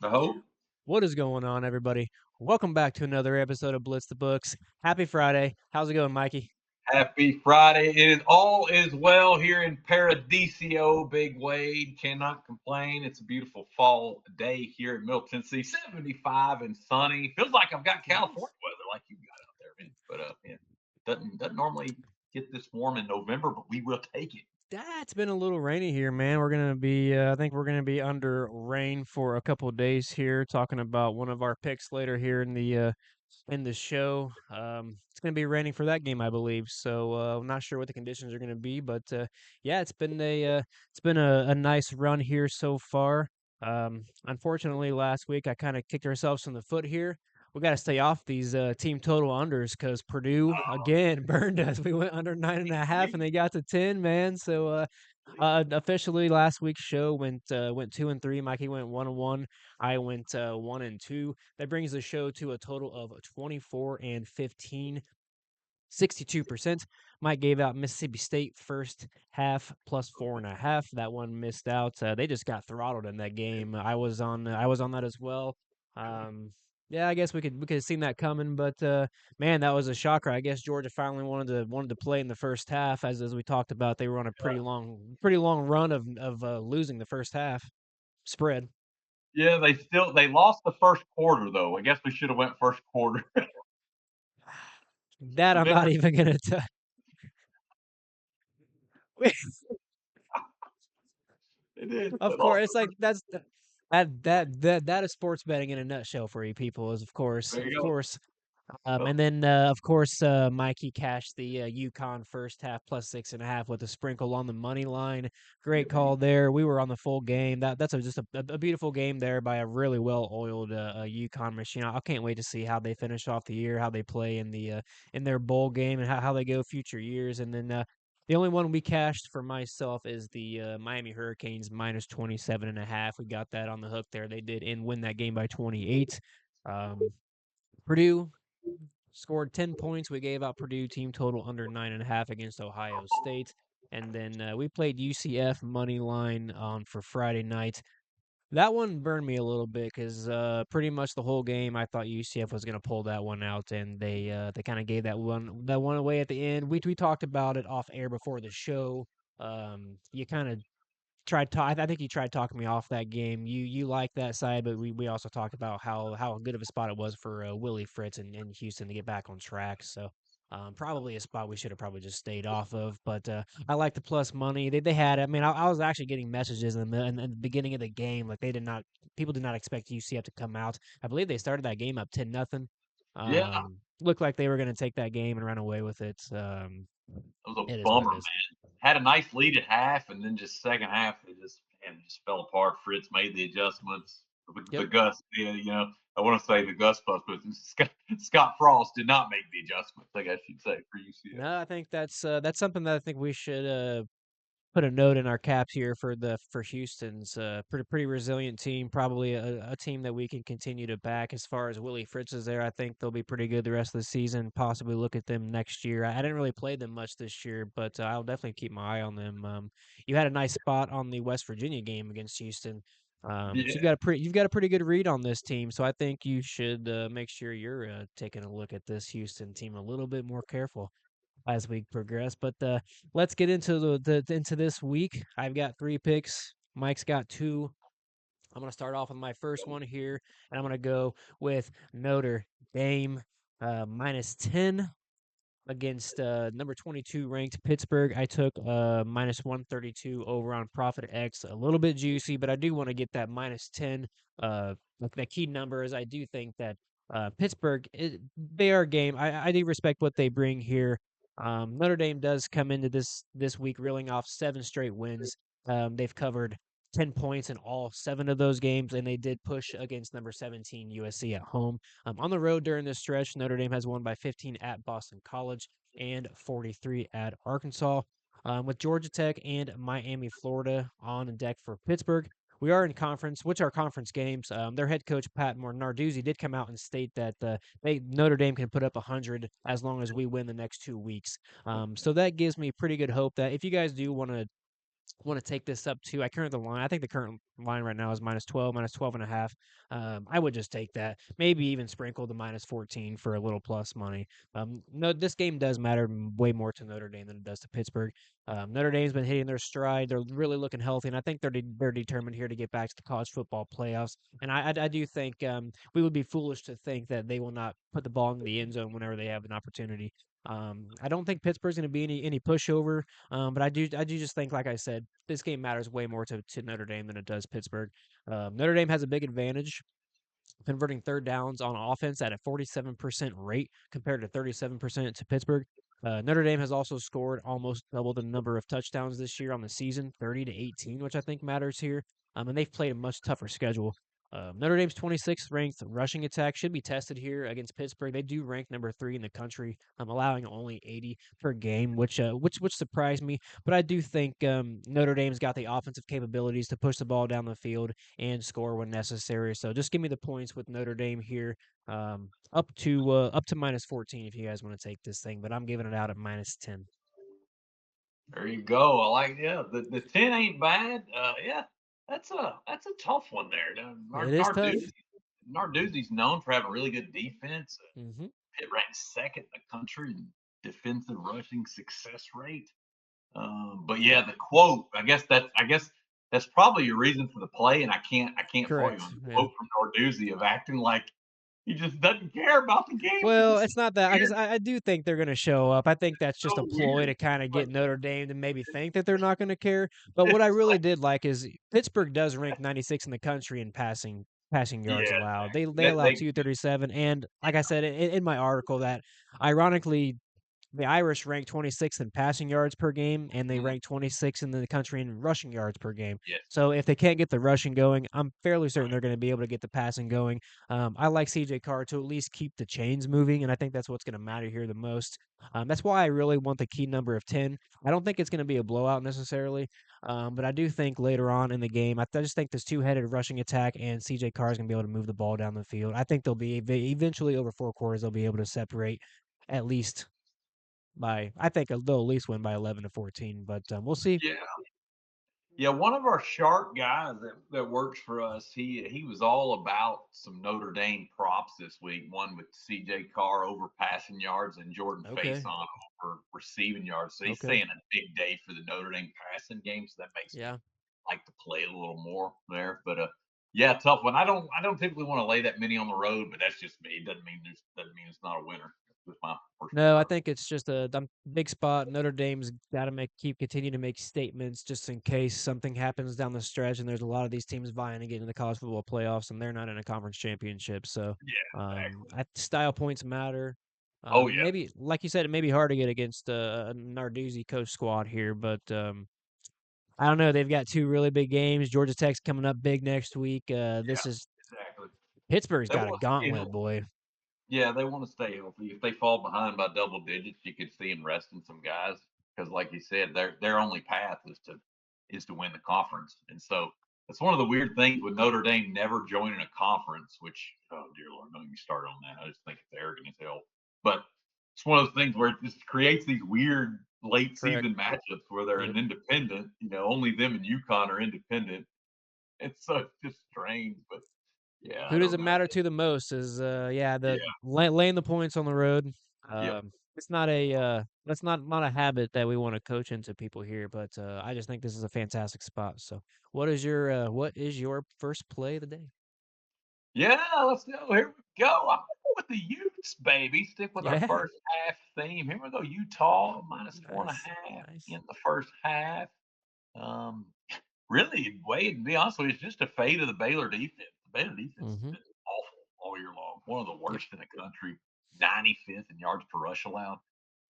Oh, What is going on, everybody? Welcome back to another episode of Blitz the Books. Happy Friday. How's it going, Mikey? happy Friday. All is well here in Paradiso, Big Wade. Cannot complain. It's a beautiful fall day here in Middle Tennessee. 75 and sunny. Feels like I've got Nice. California weather like you got out there, man. But yeah, doesn't normally get this warm in November, but we will take it. It's been a little rainy here, man. I think we're gonna be under rain for a couple of days here. Talking about one of our picks later here in the show. It's gonna be raining for that game, I believe. So I'm not sure what the conditions are gonna be, but yeah, it's been a nice run here so far. Unfortunately, last week I kind of kicked ourselves in the foot here. We got to stay off these team total unders because Purdue again burned us. We went under 9.5 and Please, they got to 10, man. So officially last week's show went 2-3. Mikey went 1-1. I went 1-2. That brings the show to a total of 24-15, 62%. Mike gave out Mississippi State first half plus 4.5. That one missed out. They just got throttled in that game. I was on that as well. Um, yeah, I guess we could have seen that coming, but man, that was a shocker. I guess Georgia finally wanted to play in the first half, as we talked about. They were on a pretty long run of losing the first half spread. yeah, they lost the first quarter though. I guess we should have went first quarter. That I'm not Remember, even gonna tell. they did. They Of course, lost it's the like first. that is sports betting in a nutshell for you people. Is There of you go. course, Well, and then of course, Mikey cashed the UConn first half plus 6.5 with a sprinkle on the money line. yeah, Great call baby. there. We were on the full game. Just a beautiful game there by a really well oiled UConn machine. I can't wait to see how they finish off the year, how they play in their bowl game, and how they go future years. And then the only one we cashed for myself is the Miami Hurricanes minus 27.5. We got that on the hook there. They did win that game by 28. Um, Purdue scored 10 points. We gave out Purdue team total under 9.5 against Ohio State. And then we played UCF money line on for Friday night. That one burned me a little bit because pretty much the whole game I thought UCF was going to pull that one out, and they kind of gave that one away at the end. We talked about it off air before the show. You kind of I think you tried talking me off that game. You like that side, but we also talked about how good of a spot it was for Willie Fritz and Houston to get back on track. So probably a spot we should have probably just stayed off of. But I like the plus money they had. I mean, I was actually getting messages in the beginning of the game like people did not expect UCF to come out. I believe they started that game up 10-0. Yeah, Looked like they were going to take that game and run away with it. it was a It is what bummer, it is. man. Had a nice lead at half, and then just second half, it just fell apart. Fritz made the adjustments. The Yep. Gus, I want to say the Gus plus, but Scott Frost did not make the adjustments. I guess you'd say for UCF. No, I think that's something that I think we should put a note in our caps here for Houston's pretty resilient team, probably a team that we can continue to back as far as Willie Fritz is there. I think they'll be pretty good the rest of the season. Possibly look at them next year. I didn't really play them much this year, but I'll definitely keep my eye on them. You had a nice spot on the West Virginia game against Houston. So Yeah, you've got a pretty good read on this team. So I think you should make sure you're taking a look at this Houston team a little bit more careful as we progress. But let's get into into this week. I've got 3 picks. Mike's got 2. I'm gonna start off with my first one here, and I'm gonna go with Notre Dame minus 10 against number 22 ranked Pittsburgh. I took minus 132 over on Profit X. A little bit juicy, but I do want to get that minus 10. Like the key number is I do think that they are a game. I do respect what they bring here. Notre Dame does come into this week reeling off 7 straight wins. They've covered 10 points in all 7 of those games, and they did push against number 17 USC at home. On the road during this stretch, Notre Dame has won by 15 at Boston College and 43 at Arkansas. With Georgia Tech and Miami, Florida on deck for Pittsburgh. We are in conference, which are conference games. Their head coach Pat Narduzzi did come out and state that Notre Dame can put up 100 as long as we win the next 2 weeks. So that gives me pretty good hope that if you guys do want to want to take this up to. I think the current line right now is -12, -12.5. I would just take that. Maybe even sprinkle the -14 for a little plus money. No, this game does matter way more to Notre Dame than it does to Pittsburgh. Notre Dame's been hitting their stride. They're really looking healthy, and I think they're determined here to get back to the college football playoffs. And I do think we would be foolish to think that they will not put the ball in the end zone whenever they have an opportunity. I don't think Pittsburgh's going to be any pushover. But I do just think, like I said, this game matters way more to Notre Dame than it does Pittsburgh. Notre Dame has a big advantage converting third downs on offense at a 47% rate compared to 37% to Pittsburgh. Notre Dame has also scored almost double the number of touchdowns this year on the season, 30 to 18, which I think matters here. And they've played a much tougher schedule. Notre Dame's 26th ranked rushing attack should be tested here against Pittsburgh. They do rank number 3 in the country, allowing only 80 per game, which surprised me. But I do think Notre Dame's got the offensive capabilities to push the ball down the field and score when necessary. So just give me the points with Notre Dame here, up to -14 if you guys want to take this thing. But I'm giving it out at -10. There you go. I like yeah. The 10 ain't bad. Yeah, that's a tough one there. It is tough. Narduzzi's known for having really good defense. Hmm. It ranks second in the country in defensive rushing success rate. But yeah, the quote. I guess that's probably your reason for the play, and I can't fault you Correct. on the Yeah. quote from Narduzzi of acting like he just doesn't care about the game. It's Well, just it's not that. I guess weird. I do think they're going to show up. I think that's just a So ploy weird. to kind of Like get Notre Dame to maybe think that they're not going to care. But what I it's really like did like is Pittsburgh does rank 96 in the country in passing yards yeah, allowed. They that allow they 237, and like I said in my article, that ironically the Irish rank 26th in passing yards per game, and they mhm, rank 26th in the country in rushing yards per game. yes, So if they can't get the rushing going, I'm fairly certain right. they're going to be able to get the passing going. I like CJ Carr to at least keep the chains moving, and I think that's what's going to matter here the most. That's why I really want the key number of 10. I don't think it's going to be a blowout necessarily, but I do think later on in the game, I just think this two-headed rushing attack and CJ Carr is going to be able to move the ball down the field. I think they'll be eventually over 4 quarters. They'll be able to separate at least I think they'll at least win by 11 to 14, but we'll see. Yeah. Yeah, one of our sharp guys that works for us, he was all about some Notre Dame props this week. One with C.J. Carr over passing yards and Jordan Okay. Faison over receiving yards. So he's Okay. saying a big day for the Notre Dame passing game. So that makes me Yeah. like to play a little more there. But yeah, tough one. I don't typically want to lay that many on the road, but that's just me. It doesn't mean it's not a winner. That's just my personal No, I preference. think it's just a big spot. Notre Dame's got to keep continue to make statements just in case something happens down the stretch. And there's a lot of these teams vying to get into the college football playoffs, and they're not in a conference championship. So, Yeah, exactly. style points matter. Oh yeah. Maybe, like you said, it may be hard to get against a Narduzzi coach squad here, but I don't know. They've got two really big games. Georgia Tech's coming up big next week. Yeah, This is exactly. Pittsburgh's They got a want to stay gauntlet, healthy. boy. Yeah, they want to stay healthy. If they fall behind by double digits, you could see them resting some guys because, like you said, their only path is to win the conference. And so it's one of the weird things with Notre Dame never joining a conference. Which, oh dear Lord, don't even start on that. I just think it's arrogant as hell. But it's one of those things where it just creates these weird late Correct. season matchups where they're Yep. an independent. Only them and UConn are independent. It's so just strange, but yeah, I Who does don't it know. matter to the most is yeah, the Yeah, laying the points on the road. yep. It's not a that's not a habit that we want to coach into people here, but I just think this is a fantastic spot. So, what is your first play of the day? Yeah, let's go. Here we go. I'm gonna go with the Utes, baby. Stick with our Yeah. first half theme. Here we go. Utah minus four and a Nice. half Nice. in the first half. Um, really, Wade, to be honest with you, it's just a fade of the Baylor defense. The Baylor defense has Mhm. been awful all year long. One of the Yep. worst in the country. 95th in yards per rush allowed.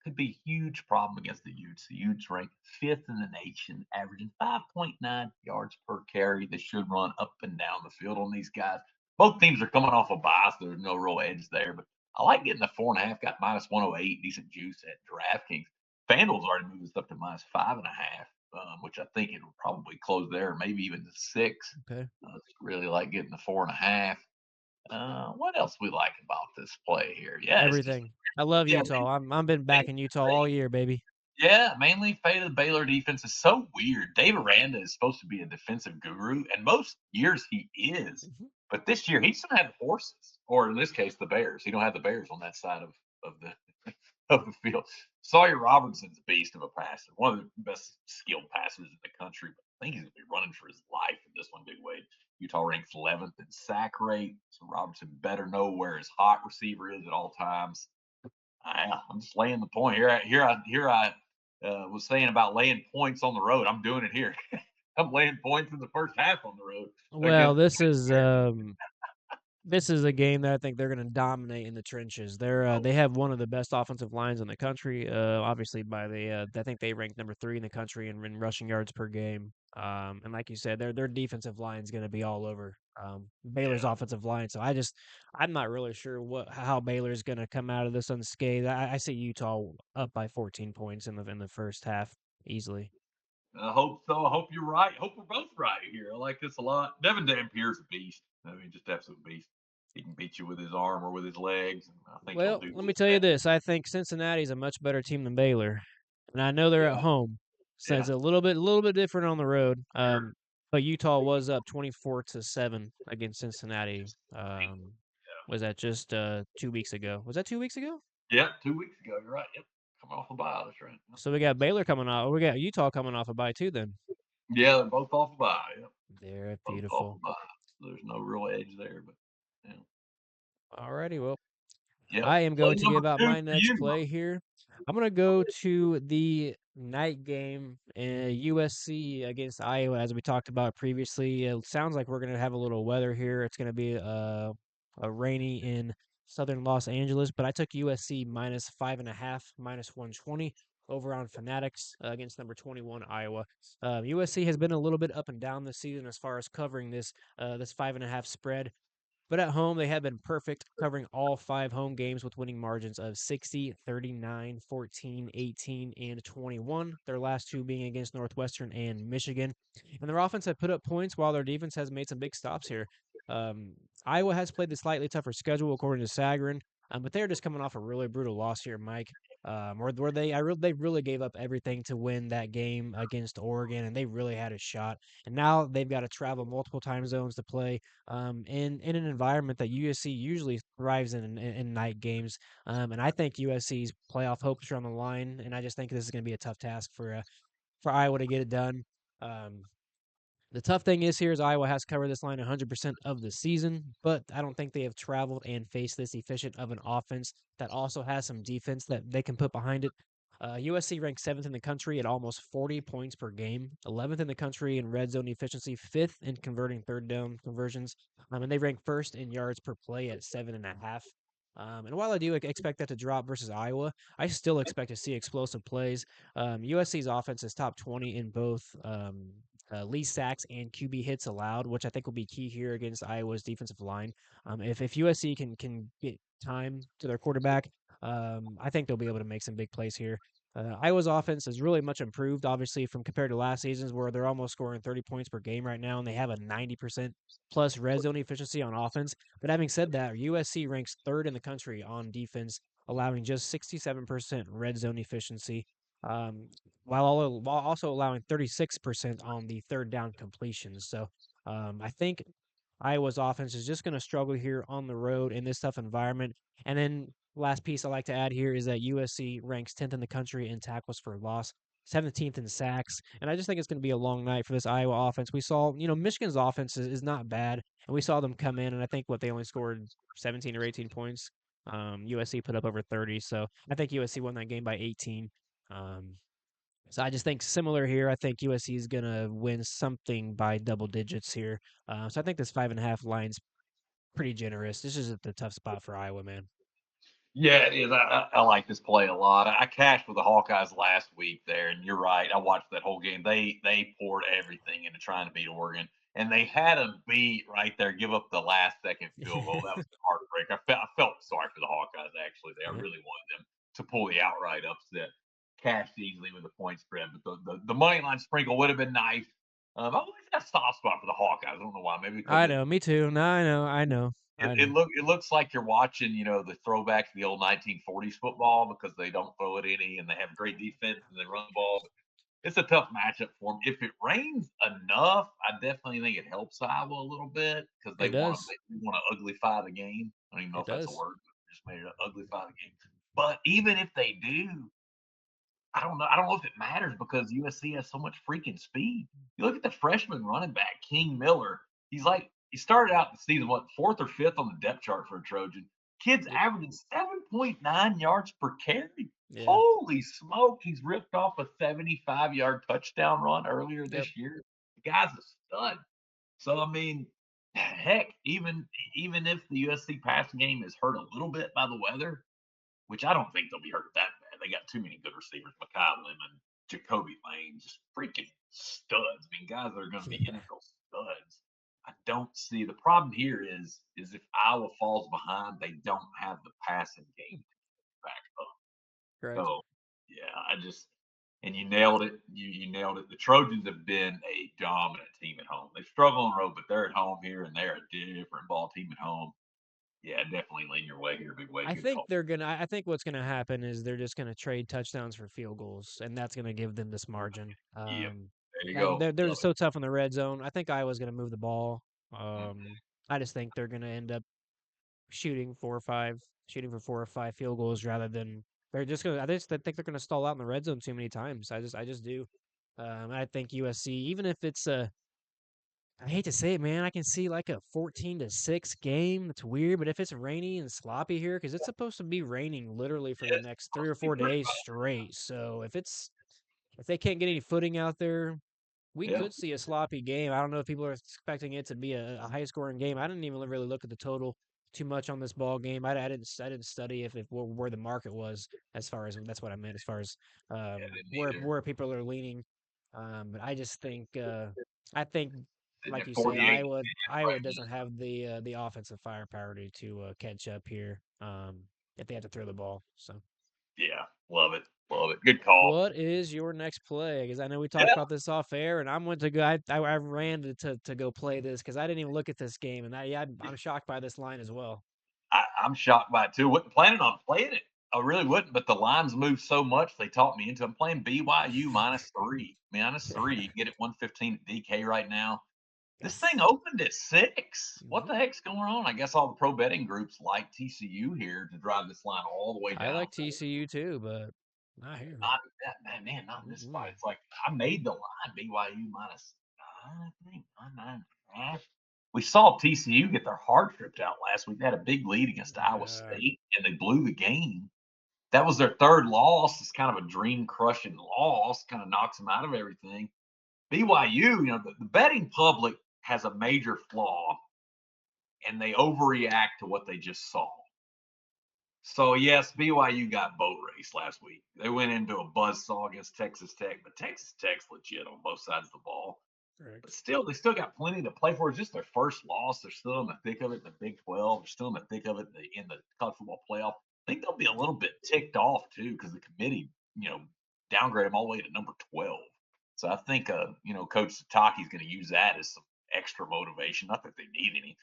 Could be a huge problem against the Utes. The Utes rank fifth in the nation, averaging 5.9 yards per carry. They should run up and down the field on these guys. Both teams are coming off a bye, so there's no real edge there. But I like getting the 4.5, got minus 108, decent juice at DraftKings. FanDuel's already moved us up to minus 5.5, which I think it'll probably close there, maybe even to 6. Okay. Just really like getting the 4.5. What else we like about this play here? Yeah, it's just Everything. I love yeah, Utah. I'm been they backing Utah all play year, baby. Yeah, mainly faded the Baylor defense is so weird. Dave Aranda is supposed to be a defensive guru, and most years he is. Mhm. But this year he's gonna have the horses, or in this case, the Bears. He don't have the Bears on that side of the of the field. Sawyer Robertson's a beast of a passer, one of the best skilled passers in the country. But I think he's gonna be running for his life in this one, Big Wade. Utah ranks 11th in sack rate, so Robertson better know where his hot receiver is at all times. I'm just laying the point here. I was saying about laying points on the road. I'm doing it here. I'm laying points in the first half on the road Well, against the this is a game that I think they're going to dominate in the trenches. Oh, They have one of the best offensive lines in the country. Obviously, I think they rank number 3 in the country in rushing yards per game. And like you said, their defensive line is going to be all over Baylor's yeah. offensive line. So I'm not really sure how Baylor's going to come out of this unscathed. I see Utah up by 14 points in the first half easily. I hope so. I hope you're right. I hope we're both right here. I like this a lot. Devin Dampier's a beast. I mean, just absolute beast. He can beat you with his arm or with his legs, and I think he'll Well, do let me just tell you that. this. I think Cincinnati's a much better team than Baylor. And I know they're at Yeah, home, so yeah. it's a little bit different on the road. Sure. But Utah was up 24-7 against Cincinnati. Was that just 2 weeks ago? Was that 2 weeks ago? Yeah, 2 weeks ago. You're right. Yep. Come off a bye. That's right. Yep. So we got Baylor coming off. We got Utah coming off a bye too. Then Yeah, they're both off a bye. Yep. they're Both off a beautiful. bye. So there's no real edge there, but yeah. Alrighty, well, Yep. I am Play going to number give out 2 my for next you. play here. I'm going to go to the night game, USC against Iowa, as we talked about previously. It sounds like we're going to have a little weather here. It's going to be a rainy in southern Los Angeles, but I took USC minus 5.5, minus 120 over on Fanatics against number 21 Iowa. USC has been a little bit up and down this season as far as covering this 5.5 spread. But at home, they have been perfect, covering all 5 home games with winning margins of 60, 39, 14, 18, and 21. Their last 2 being against Northwestern and Michigan. And their offense have put up points while their defense has made some big stops here. Um, Iowa has played the slightly tougher schedule according to Sagarin, but they're just coming off a really brutal loss here, Mike. Where they really gave up everything to win that game against Oregon, and they really had a shot. And now they've got to travel multiple time zones to play in an environment that USC usually thrives in night games. And I think USC's playoff hopes are on the line, and I just think this is going to be a tough task for Iowa to get it done. Um, the tough thing is here is Iowa has covered this line 100% of the season, but I don't think they have traveled and faced this efficient of an offense that also has some defense that they can put behind it. USC ranks 7th in the country at almost 40 points per game, 11th in the country in red zone efficiency, 5th in converting third down conversions, and they rank first in yards per play at 7.5. And while I do expect that to drop versus Iowa, I still expect to see explosive plays. USC's offense is top 20 in both least sacks and QB hits allowed, which I think will be key here against Iowa's defensive line. If USC can get time to their quarterback, I think they'll be able to make some big plays here. Iowa's offense is really much improved, obviously, from compared to last season's, where they're almost scoring 30 points per game right now, and they have a 90% plus red zone efficiency on offense. But having said that, USC ranks third in the country on defense, allowing just 67% red zone efficiency. Um, while also allowing 36% on the third down completions. So I think Iowa's offense is just going to struggle here on the road in this tough environment. And then last piece I like to add here is that USC ranks 10th in the country in tackles for loss, 17th in sacks. And I just think it's going to be a long night for this Iowa offense. We saw, Michigan's offense is not bad, and we saw them come in, and I think they only scored 17 or 18 points. USC put up over 30, so I think USC won that game by 18. Um, so I just think similar here. I think USC is gonna win something by double digits here. So I think this 5.5 line's pretty generous. This is the tough spot for Iowa, man. Yeah, it is. I like this play a lot. I cashed with the Hawkeyes last week there, and you're right. I watched that whole game. They poured everything into trying to beat Oregon, and they had a beat right there. Give up the last second field goal. That was a heartbreak. I felt sorry for the Hawkeyes actually. I Yeah. really wanted them to pull the outright upset. Cashed easily with the point spread, but the money line sprinkle would have been nice. I've always got a soft spot for the Hawkeyes. I don't know why. Maybe because I it know, me too. No, I know. I it know. looks like you're watching, the throwback to the old 1940s football because they don't throw it any and they have great defense and they run the ball. It's a tough matchup for them. If it rains enough, I definitely think it helps Iowa a little bit because It does. they want to uglify the game. I don't even know It if that's a does. word, but they just made it uglify the game. But even if they do, I don't know. I don't know if it matters because USC has so much freaking speed. You look at the freshman running back, King Miller. He started out the season fourth or fifth on the depth chart for a Trojan. Kid's Yep. averaging 7.9 yards per carry. Yeah. Holy smoke! He's ripped off a 75-yard touchdown run earlier Yep. this year. The guy's a stud. So I mean, heck, even if the USC passing game is hurt a little bit by the weather, which I don't think they'll be hurt that bad. They got too many good receivers. Makai Lemon, Jacoby Lane, just freaking studs. I mean, guys that are going to be Yeah. NFL studs. I don't see the problem here is if Iowa falls behind, they don't have the passing game back up. Correct. So yeah, and you nailed it. You nailed it. The Trojans have been a dominant team at home. They struggle on the road, but they're at home here, and they're a different ball team at home. Yeah, definitely lean your way here, big way. I Good think call. they're gonna. I think what's gonna happen is they're just gonna trade touchdowns for field goals, and that's gonna give them this margin. Yep. There you And go. they're Love so tough in the red zone. I think Iowa's gonna move the ball. it. I just think they're gonna end up shooting for 4 or 5 field goals rather than they're just gonna. I think they're gonna stall out in the red zone too many times. I just do. I think USC, even if it's a I hate to say it, man. I can see like a 14-6 game. It's weird, but if it's rainy and sloppy here, because it's supposed to be raining literally for the It's next three supposed or to be four pretty days rough. straight. So if they can't get any footing out there, we Yeah. could see a sloppy game. I don't know if people are expecting it to be a high scoring game. I didn't even really look at the total too much on this ball game. I didn't study if where the market was as far as that's what I meant as far as Yeah, I didn't either. where people are leaning. But I think Sitting like at you said, 48 Iowa right doesn't now. have the offensive firepower to catch up here. If they have to throw the ball. So. Yeah. Love it. Love it. Good call. What is your next play? Because I know we talked Yeah. about this off air, and I'm went to go. I ran to go play this because I didn't even look at this game, and I'm shocked by this line as well. I'm shocked by it too. Wasn't planning on playing it. I really wouldn't, but the lines moved so much they talked me into. I'm playing BYU -3. -3. You can get it 115 at DK right now. This thing Yes. opened at 6. What Hmm. the heck's going on? I guess all the pro betting groups like TCU here to drive this line all the way I down. like TCU too, but not here. Not that man, not in this spot. Mm-mm. It's like I made the line BYU -9, I think, 9.5. We saw TCU get their heart ripped out last week. They had a big lead against Iowa Yeah, State, and they blew the game. That was their third loss. It's kind of a dream crushing loss. Kind of knocks them out of everything. BYU, the betting public has a major flaw, and they overreact to what they just saw. So yes, BYU got boat race last week. They went into a buzzsaw against Texas Tech, but Texas Tech's legit on both sides of the ball. But correct. still, they still got plenty to play for. It's just their first loss. They're still in the thick of it in the Big 12. They're still in the thick of it in the college football playoff. I think they'll be a little bit ticked off too because the committee, downgrade them all the way to number 12. So I think, Coach Sataki's going to use that as some extra motivation. Not that they need any.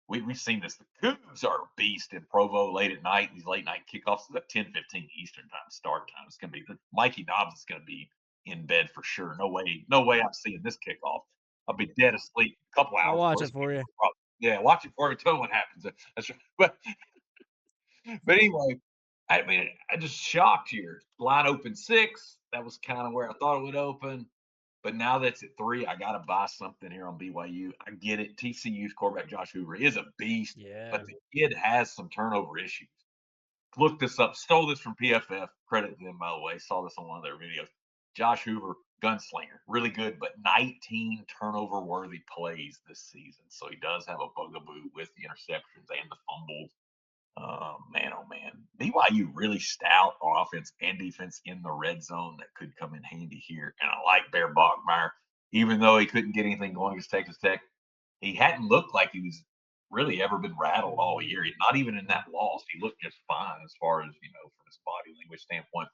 We've seen this. The Cougs are a beast in Provo late at night. These late night kickoffs is at 10:15 Eastern time start time. It's going to be Mikey Dobbs is going to be in bed for sure. No way I'm seeing this kickoff. I'll be dead asleep a couple I'll hours watch before it this for you. kickoff. Yeah, watch it for me. Tell me what happens. That's right. But anyway, I mean, I just shocked here. Line open 6. That was kind of where I thought it would open. But now that's at 3, I got to buy something here on BYU. I get it. TCU's quarterback Josh Hoover is a beast, Yeah. but the kid has some turnover issues. Look this up. Stole this from PFF. Credit to them, by the way. Saw this on one of their videos. Josh Hoover, gunslinger, really good, but 19 turnover worthy plays this season. So he does have a bugaboo with the interceptions and the fumbles. Man, oh man, BYU really stout on offense and defense in the red zone that could come in handy here. And I like Bear Bachmeyer, even though he couldn't get anything going against Texas Tech. He hadn't looked like he was really ever been rattled all Hmm. year. Not even in that loss, he looked just fine as far as from his body language standpoint.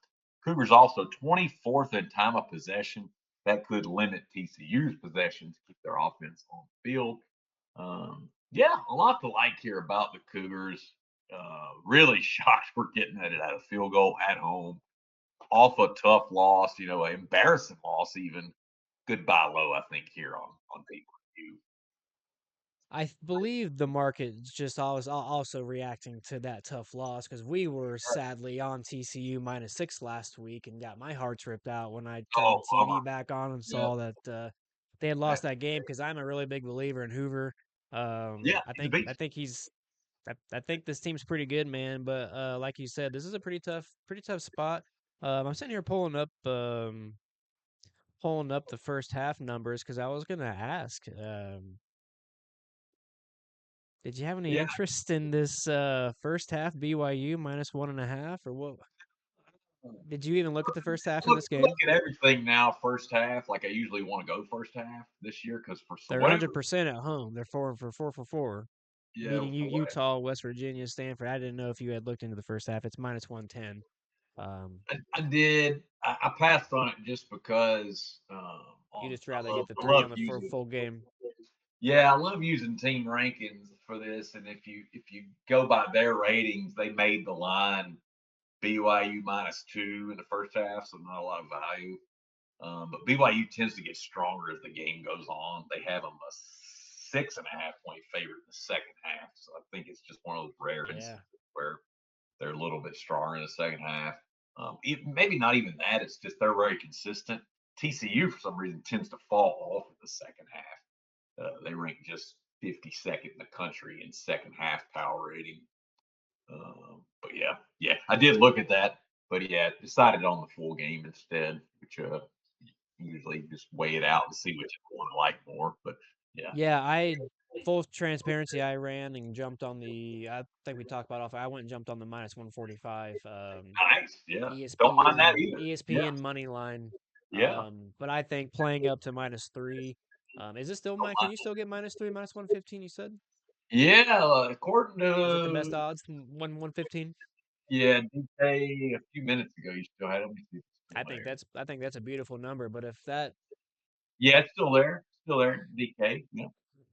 Cougars also 24th in time of possession. That could limit TCU's possession to keep their offense on the field. Yeah, a lot to like here about the Cougars. Really shocked we're getting it at a field goal at home off a tough loss, an embarrassing loss even. Goodbye low, I think, here on BYU. Believe the market's just always also reacting to that tough loss because we were sadly on TCU -6 last week and got my hearts ripped out when I turned Oh, the bummer. TV back on and Yeah, saw that they had lost that, that game because I'm a really big believer in Hoover. yeah, I he's a think I beast. think he's I think this team's pretty good, man. But like you said, this is a pretty tough spot. I'm sitting here pulling up the first half numbers because I was gonna ask. Did you have any Yeah, interest in this first half BYU -1.5 or what? Did you even look at the first half in this look game? at everything now. First half, like I usually want to go first half this year because for some They're whatever, 100% at home. They're 4 for 4, yeah, beating for whatever. Utah, West Virginia, Stanford. I didn't know if you had looked into the first half. It's -110. Um, I did. I passed on it just because you on just rather hit the I three love on the using. full game. Yeah, I love using team rankings for this, and if you go by their ratings, they made the line BYU -2 in the first half, so not a lot of value. But BYU tends to get stronger as the game goes on. They have them a 6.5 point favorite in the second half, so I think it's just one of those rare Yeah. instances where they're a little bit stronger in the second half. Maybe not even that. It's just they're very consistent. TCU for some reason tends to fall off in the second half. They rank just 52nd in the country in second half power rating. But yeah, I did look at that, but yeah, decided on the full game instead, which usually just weigh it out and see which one I like more. But yeah, Yeah, full transparency, I ran and jumped on I think we talked about off. I went and jumped on the -145. nice. Yeah, don't mind that ESPN either. Yeah, ESPN money line. yeah, But I think playing up to -3. Is it still don't Can mind. you still get -3, -115? You said Yeah, according is it the best to odds? 115. yeah DK a few minutes ago, you still had. Let me see if it's still there. I think that's a beautiful number. But if that Yeah, it's still there. Still there. DK. Yeah,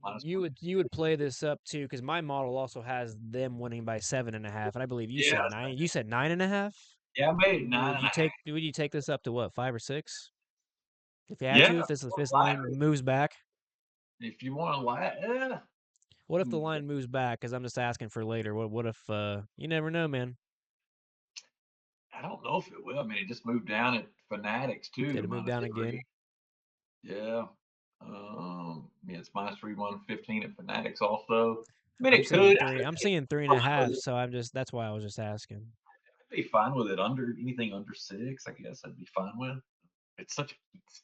-1. you would play this up too, because my model also has them winning by 7.5, and I believe you Yeah, said nine. You said 9.5. yeah, I made it 9.5. Would you take this up to what, 5 or 6? If you had Yeah, to, if this line moves back, if you want to lie, what if the hmm, line moves back? Because I'm just asking for later. What if you never know, man? I don't know if it will. I mean, it just moved down at Fanatics too Did to it move down -3. again? Yeah. Yeah, it's -3 115 at Fanatics also. I mean, I'm it seeing could. three. I'm seeing three and a half. So that's why I was just asking. I'd be fine with it under anything under 6. I guess I'd be fine with. It's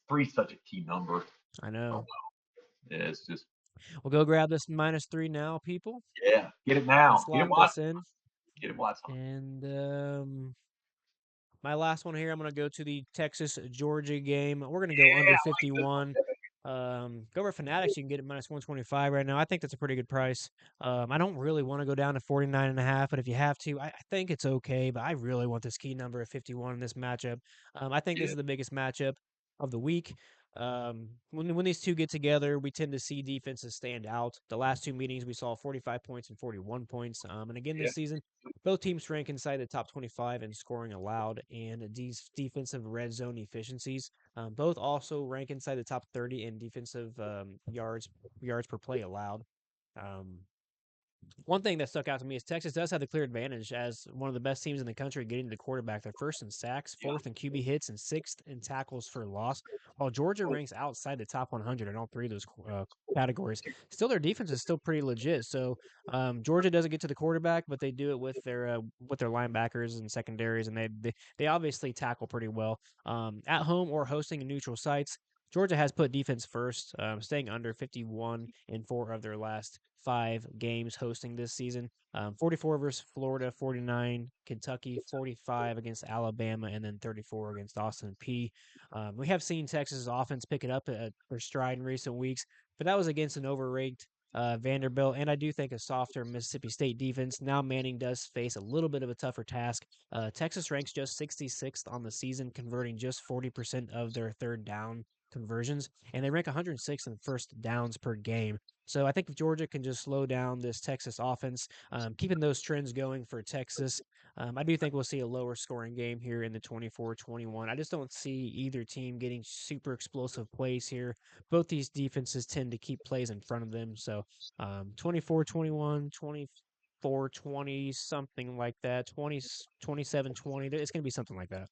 three such a key number. I Oh, know. yeah, it's just We'll go grab this -3 now, people. yeah. Get it now. Let's Get it lock watch. this in. Get it watch on. And my last one here, I'm gonna go to the Texas Georgia game. We're gonna go Yeah, under I like this one. 51. Go over Fanatics. You can get it -125 right now. I think that's a pretty good price. I don't really want to go down to 49.5, but if you have to, I think it's okay. But I really want this key number of 51 in this matchup. I think this Yeah, is the biggest matchup of the week. When these two get together, we tend to see defenses stand out. The last two meetings, we saw 45 points and 41 points. And again yeah, this season, both teams rank inside the top 25 in scoring allowed and defensive red zone efficiencies. Both also rank inside the top 30 in defensive yards per play allowed. Um, One thing that stuck out to me is Texas does have the clear advantage as one of the best teams in the country getting to the quarterback. They're first in sacks, yeah. fourth in QB hits, and sixth in tackles for loss, while Georgia ranks outside the top 100 in all three of those categories. Still, their defense is still pretty legit. So Georgia doesn't get to the quarterback, but they do it with their linebackers and secondaries, and they obviously tackle pretty well. At home or hosting in neutral sites, Georgia has put defense first, staying under 51 in 4 of their last 5 games hosting this season. 44 versus Florida, 49 Kentucky, 45 against Alabama, and then 34 against Austin P. We have seen Texas offense pick it up at their stride in recent weeks, but that was against an overranked Vanderbilt, and I do think a softer Mississippi State defense. Now Manning does face a little bit of a tougher task. Texas ranks just 66th on the season, converting just 40% of their third down conversions, and they rank 106th in first downs per game. So I think if Georgia can just slow down this Texas offense, keeping those trends going for Texas, I do think we'll see a lower scoring game here in the 24-21. I just don't see either team getting super explosive plays here. Both these defenses tend to keep plays in front of them. So 24-21, 24-20, something like that, 27-20. It's going to be something like that.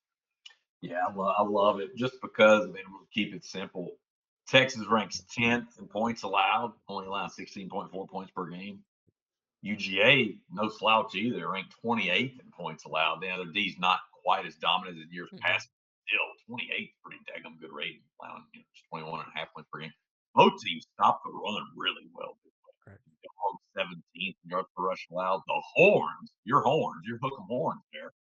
Yeah, I love it just because, I mean, we'll keep it simple. Texas ranks 10th in points allowed, only allowed 16.4 points per game. UGA, no slouch either, ranked 28th in points allowed. Now, their D's not quite as dominant as in years Mm-mm. past. Still, 28th, pretty daggum good rating, allowing just 21 and a half points per game. Both teams stopped the run really well. Right. Dogs 17th in yards per rush allowed. The Horns, your Hook 'em Horns there,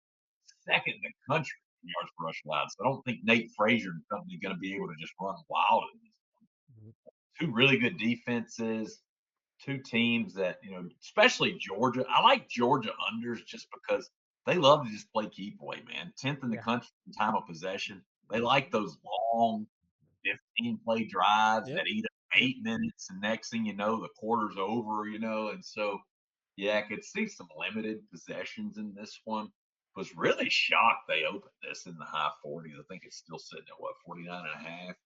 second in the country in yards per rush allowed. So I don't think Nate Frazier and company are going to be able to just run wild in this. Mhm. Two really good defenses, two teams that, especially Georgia. I like Georgia unders just because they love to just play keep away, man. 10th in the Yeah. country in time of possession. They like those long 15 play drives Yep. that eat up Yep. 8 minutes, and next thing you know, the quarter's over. And so, yeah, I could see some limited possessions in this one. Was really shocked they opened this in the high 40s. I think it's still sitting at what, 49 and a half.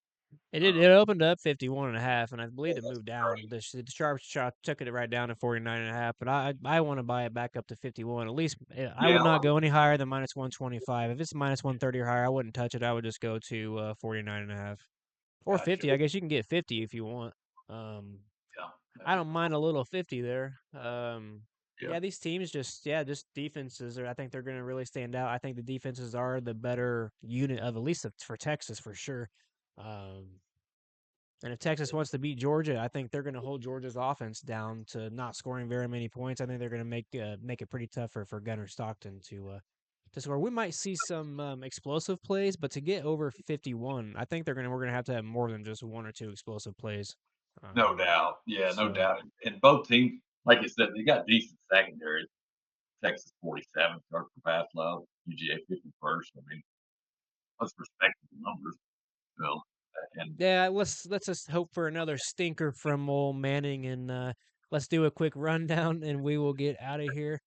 It opened up 51.5, and I believe it That's moved down. great. The sharp shot took it right down to 49.5, but I want to buy it back up to 51. At least I Yeah, would I not like go any higher than minus 125. If it's minus 130 or higher, I wouldn't touch it. I would just go to 49.5 or gotcha. 50. I guess you can get 50 if you want. Um, Yeah, I that'd be don't mind a awesome. little 50 there. Yeah. Yeah, these teams just defenses are. I think they're going to really stand out. I think the defenses are the better unit of at least for Texas for sure. Um, and if Texas wants to beat Georgia, I think they're going to hold Georgia's offense down to not scoring very many points. I think they're going to make it pretty tough for Gunnar Stockton to score. We might see some explosive plays, but to get over 51, I think we're gonna have to have more than just one or two explosive plays. No Um, doubt. Yeah, no so doubt. And both teams, like you said, they got decent secondaries. Texas 47th yard per pass allowed, UGA 51st. I mean, let's respect the numbers, you know. And yeah, let's just hope for another stinker from old Manning, and let's do a quick rundown, and we will get out of here.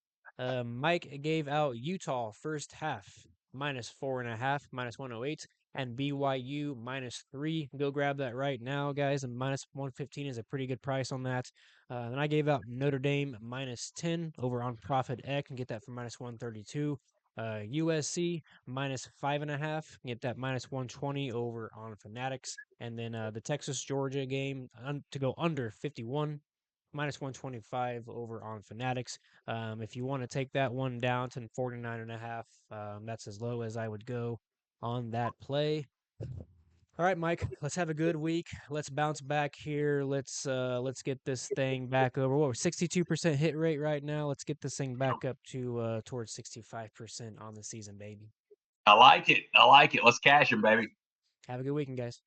Mike gave out Utah first half -4.5, -108, and BYU -3. Go grab that right now, guys. And -115 is a pretty good price on that. Then I gave out Notre Dame -10 over on Profit X and get that for -132. USC -5.5. Get that -120 over on Fanatics. And then the Texas Georgia game to go under 51, -125 over on Fanatics. If you want to take that one down to 49.5, that's as low as I would go on that play. All right, Mike, let's have a good week. Let's bounce back here. Let's get this thing back over. What, we're 62% hit rate right now. Let's get this thing back up to towards 65% on the season, baby. I like it. I like it. Let's cash them, baby. Have a good weekend, guys.